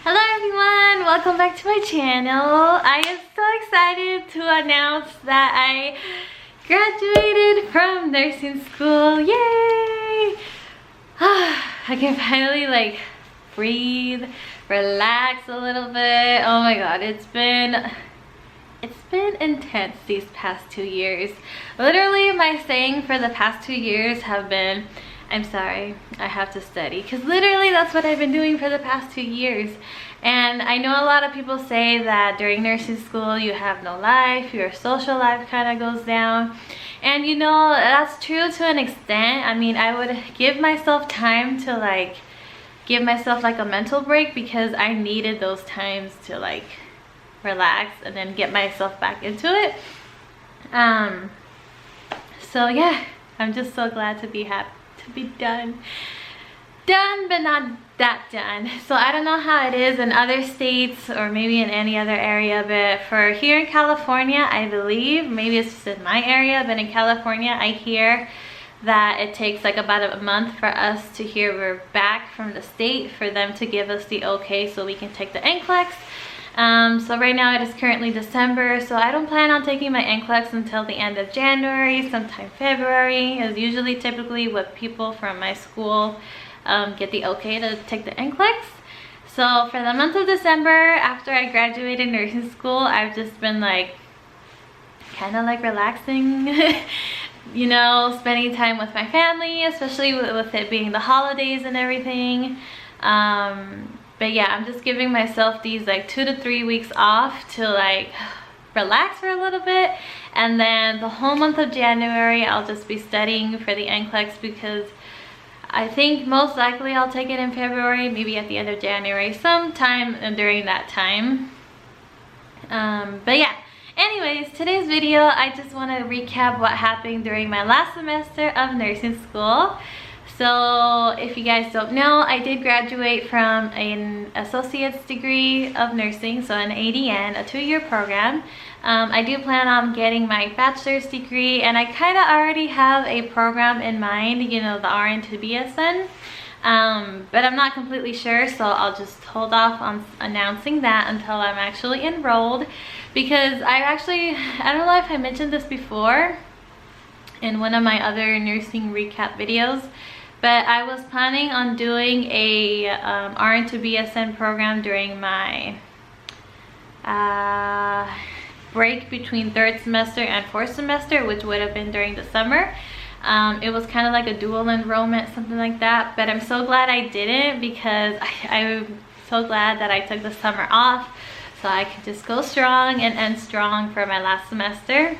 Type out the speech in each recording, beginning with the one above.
Hello everyone, welcome back to my channel. I am so excited to announce that I graduated from nursing school. Yay! I can finally breathe, relax a little bit. Oh my god, it's been intense these past 2 years. Literally my saying for the past 2 years have been, I'm sorry, I have to study, because literally that's what I've been doing for the past 2 years. And I know a lot of people say that during nursing school you have no life, your social life kind of goes down, and you know, that's true to an extent. I mean, I would give myself time to give myself a mental break, because I needed those times to relax and then get myself back into it. So yeah, I'm just so glad to be done but not that done. So I don't know how it is in other states or maybe in any other area, but for here in California, I believe, maybe it's just in my area, but in California I hear that it takes about a month for us to hear we're back from the state, for them to give us the okay so we can take the NCLEX. So right now it is currently December, so I don't plan on taking my NCLEX until the end of January. Sometime February is usually typically what people from my school get the okay to take the NCLEX. So for the month of December, after I graduated nursing school, I've just been kind of relaxing, you know, spending time with my family, especially with it being the holidays and everything. But yeah, I'm just giving myself these 2 to 3 weeks off to relax for a little bit, and then the whole month of January I'll just be studying for the NCLEX, because I think most likely I'll take it in February, maybe at the end of January, sometime during that time. But yeah, anyways, today's video, I just want to recap what happened during my last semester of nursing school. So if you guys don't know, I did graduate from an associate's degree of nursing, so an ADN, a 2-year program. I do plan on getting my bachelor's degree, and I kind of already have a program in mind, you know, the RN to BSN. But I'm not completely sure, so I'll just hold off on announcing that until I'm actually enrolled, because I don't know if I mentioned this before in one of my other nursing recap videos, but I was planning on doing a RN to BSN program during my break between 3rd semester and 4th semester, which would have been during the summer. It was kind of like a dual enrollment, something like that, but I'm so glad I didn't, because I'm so glad that I took the summer off so I could just go strong and end strong for my last semester.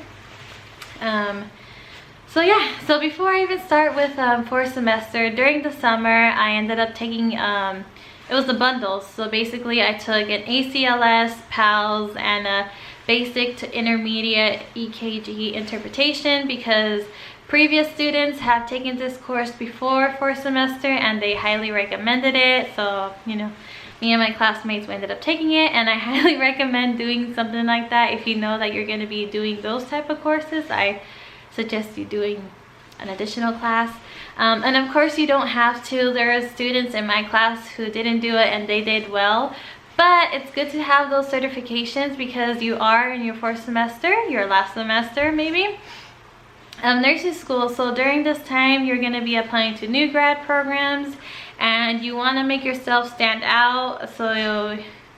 So yeah, so before I even start with 4th semester, during the summer I ended up taking, it was the bundles. So basically I took an ACLS, PALS, and a basic to intermediate EKG interpretation, because previous students have taken this course before 4th semester and they highly recommended it. So, you know, me and my classmates ended up taking it, and I highly recommend doing something like that. If you know that you're going to be doing those type of courses, I suggest you doing an additional class. And of course you don't have to. There are students in my class who didn't do it and they did well, but it's good to have those certifications, because you are in your 4th semester, your last semester maybe, nursing school. So during this time you're going to be applying to new grad programs, and you want to make yourself stand out, so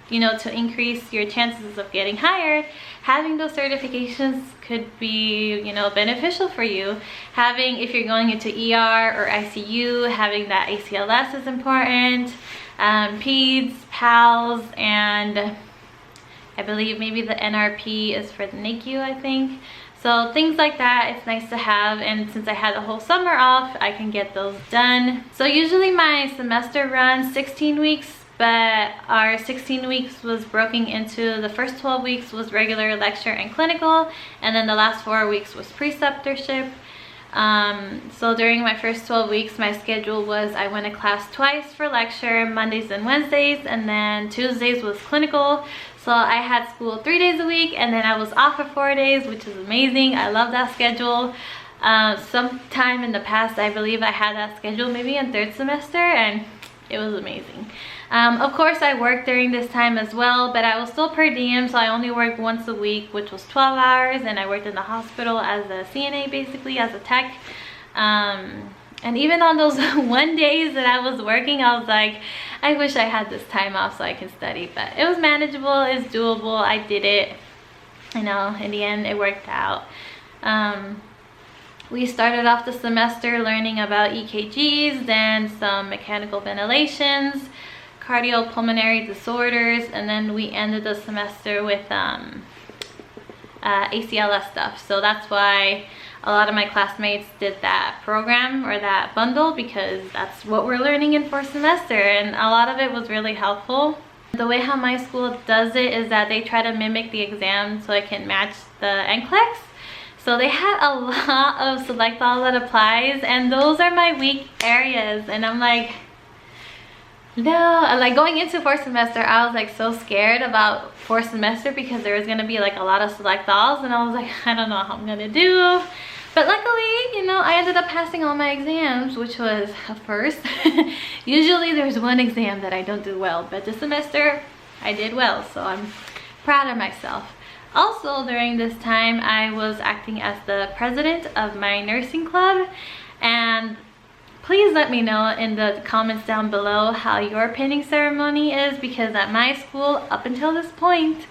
you know, to increase your chances of getting hired. Having those certifications could be, you know, beneficial for you. Having, if you're going into ER or ICU, having that ACLS is important. PEDS, PALS, and I believe maybe the NRP is for the NICU, I think. So things like that, it's nice to have, and since I had the whole summer off, I can get those done. So usually my semester runs 16 weeks, but our 16 weeks was broken into, the first 12 weeks was regular lecture and clinical, and then the last 4 weeks was preceptorship. So during my first 12 weeks, my schedule was I went to class twice for lecture, Mondays and Wednesdays, and then Tuesdays was clinical. So I had school 3 days a week, and then I was off for 4 days, which is amazing. I love that schedule. Sometime in the past, I believe I had that schedule maybe in 3rd semester, and it was amazing. Of course, I worked during this time as well, but I was still per diem, so I only worked once a week, which was 12 hours, and I worked in the hospital as a CNA, basically, as a tech. And even on those 1 days that I was working, I was like, I wish I had this time off so I can study, but it was manageable, it's doable, I did it. You know, in the end, it worked out. We started off the semester learning about EKGs, then some mechanical ventilations, cardiopulmonary disorders, and then we ended the semester with ACLS stuff. So that's why a lot of my classmates did that program or that bundle, because that's what we're learning in 4th semester, and a lot of it was really helpful. The way how my school does it is that they try to mimic the exam so it can match the NCLEX. So they had a lot of select all that applies, and those are my weak areas, and I'm like, no. Like going into 4th semester, I was like so scared about 4th semester because there was going to be like a lot of select alls, and I was like, I don't know how I'm going to do. But luckily, you know, I ended up passing all my exams, which was a first. Usually there's one exam that I don't do well, but this semester I did well, so I'm proud of myself. Also, during this time, I was acting as the president of my nursing club, and please let me know in the comments down below how your pinning ceremony is, because at my school, up until this point,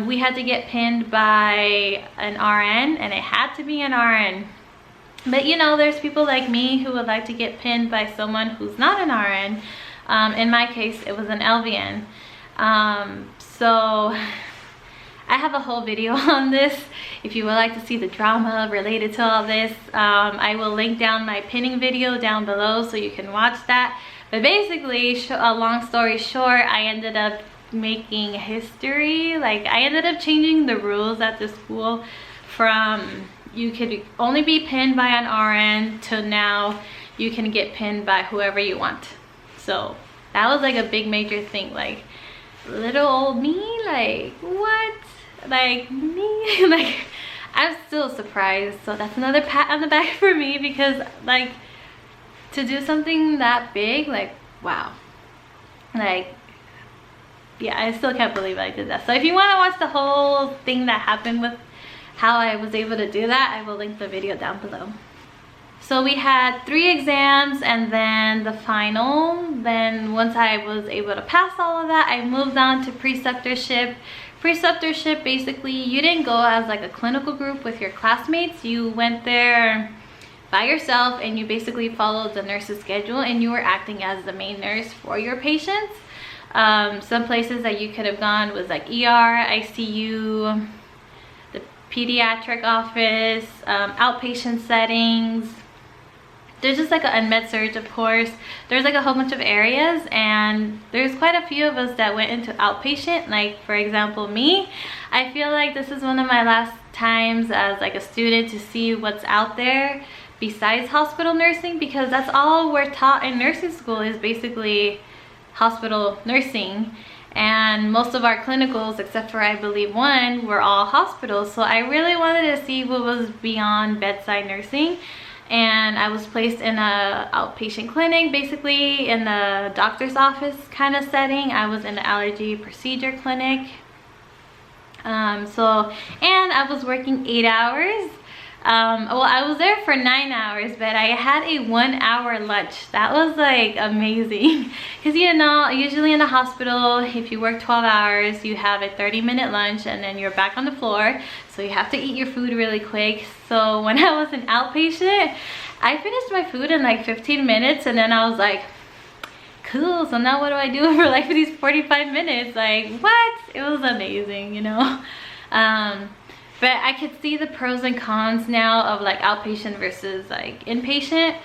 we had to get pinned by an RN, and it had to be an RN. But you know, there's people like me who would like to get pinned by someone who's not an RN. In my case, it was an LVN. So I have a whole video on this. If you would like to see the drama related to all this, I will link down my pinning video down below so you can watch that. But basically, a long story short, I ended up making history. Like, I ended up changing the rules at the school from you could only be pinned by an RN to now you can get pinned by whoever you want. So that was like a big major thing. Like, little old me, like, what? Like, me? Like, I'm still surprised. So that's another pat on the back for me, because like, to do something that big, like, wow. Like, yeah, I still can't believe I did that. So if you want to watch the whole thing that happened with how I was able to do that, I will link the video down below. So we had 3 exams and then the final. Then once I was able to pass all of that, I moved on to preceptorship. Preceptorship, basically, you didn't go as like a clinical group with your classmates. You went there by yourself and you basically followed the nurse's schedule, and you were acting as the main nurse for your patients. Some places that you could have gone was like ER, ICU, the pediatric office, outpatient settings. There's just like an unmet surge, of course. There's like a whole bunch of areas, and there's quite a few of us that went into outpatient. Like, for example, me. I feel like this is one of my last times as like a student to see what's out there besides hospital nursing, because that's all we're taught in nursing school, is basically hospital nursing. And most of our clinicals, except for I believe one, were all hospitals. So I really wanted to see what was beyond bedside nursing. And I was placed in a outpatient clinic, basically in the doctor's office kind of setting. I was in the allergy procedure clinic. And I was working 8 hours. Well, I was there for 9 hours, but I had a 1 hour lunch. That was like amazing, because you know, usually in the hospital, if you work 12 hours, you have a 30-minute lunch and then you're back on the floor, so you have to eat your food really quick. So when I was an outpatient, I finished my food in like 15 minutes, and then I was like, cool, so now what do I do for like these 45 minutes? Like, what? It was amazing, you know. But I could see the pros and cons now of like outpatient versus like inpatient.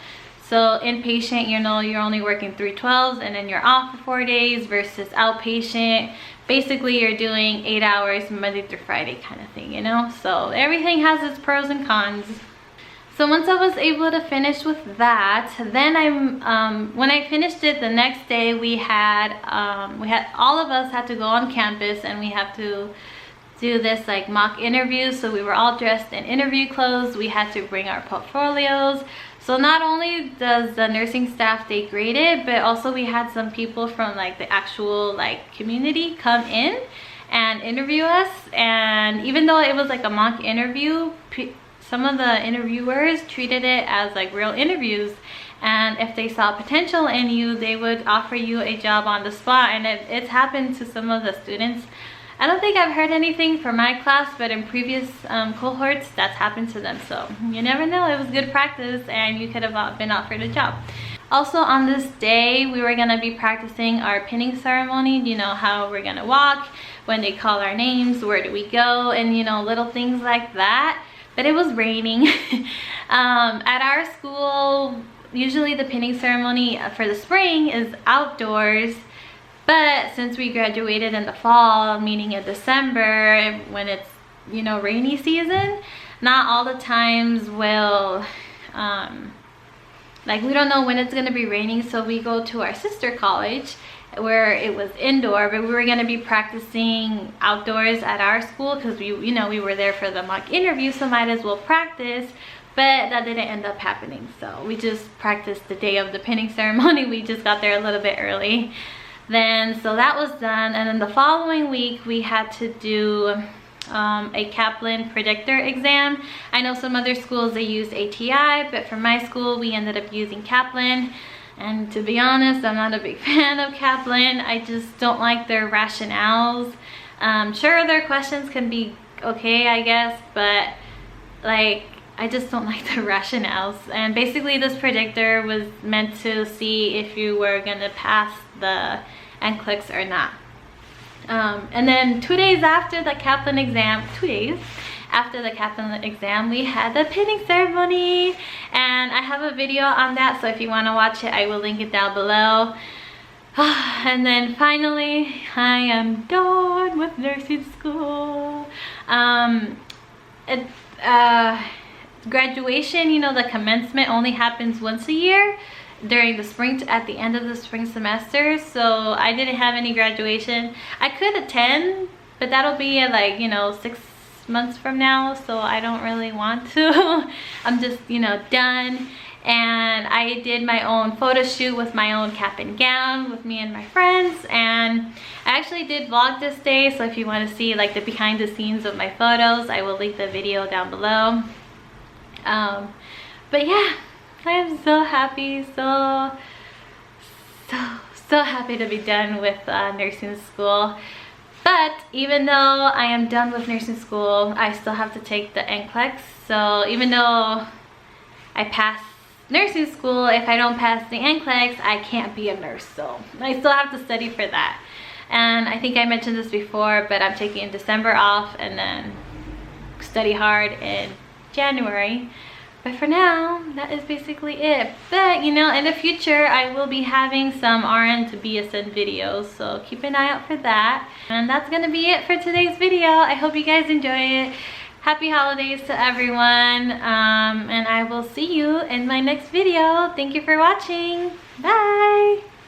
So inpatient, you know, you're only working 3/12s and then you're off for 4 days, versus outpatient, basically you're doing 8 hours Monday through Friday kind of thing, you know. So everything has its pros and cons. So once I was able to finish with that, then when I finished it the next day, we had all of us had to go on campus, and we have to do this like mock interview. So we were all dressed in interview clothes. We had to bring our portfolios. So not only does the nursing staff stay graded, but also we had some people from like the actual like community come in and interview us. And even though it was like a mock interview, some of the interviewers treated it as like real interviews, and if they saw potential in you, they would offer you a job on the spot. And it's happened to some of the students. I don't think I've heard anything for my class, but in previous cohorts, that's happened to them. So you never know, it was good practice and you could have been offered a job. Also on this day, we were gonna be practicing our pinning ceremony. You know, how we're gonna walk, when they call our names, where do we go, and you know, little things like that. But it was raining. At our school, usually the pinning ceremony for the spring is outdoors. But since we graduated in the fall, meaning in December, when it's, you know, rainy season, not all the times will, like we don't know when it's gonna be raining, so we go to our sister college where it was indoor, but we were gonna be practicing outdoors at our school because we were there for the mock interview, so might as well practice. But that didn't end up happening, so we just practiced the day of the pinning ceremony. We just got there a little bit early. Then so that was done, and then the following week we had to do a Kaplan predictor exam. I know some other schools they use ATI, but for my school we ended up using Kaplan. And to be honest, I'm not a big fan of Kaplan. I just don't like their rationales. Sure, their questions can be okay, I guess, but like I just don't like the rationales. And basically this predictor was meant to see if you were gonna pass the NCLEX or not. And then 2 days after the Kaplan exam, 2 days after the Kaplan exam, we had the pinning ceremony, and I have a video on that, so if you want to watch it, I will link it down below. And then finally, I am done with nursing school. Graduation, you know, the commencement only happens once a year during the spring, at the end of the spring semester, so I didn't have any graduation. I could attend, but that'll be at like, you know, 6 months from now, so I don't really want to. I'm just, you know, done. And I did my own photo shoot with my own cap and gown with me and my friends, and I actually did vlog this day, so if you want to see like the behind the scenes of my photos, I will link the video down below. But yeah, I am so happy, so happy to be done with nursing school. But even though I am done with nursing school, I still have to take the NCLEX. So even though I pass nursing school, if I don't pass the NCLEX, I can't be a nurse. So I still have to study for that. And I think I mentioned this before, but I'm taking December off and then study hard in January. But for now, that is basically it. But you know, in the future, I will be having some RN to BSN videos, so keep an eye out for that. And that's gonna be it for today's video. I hope you guys enjoy it. Happy holidays to everyone, and I will see you in my next video. Thank you for watching. Bye.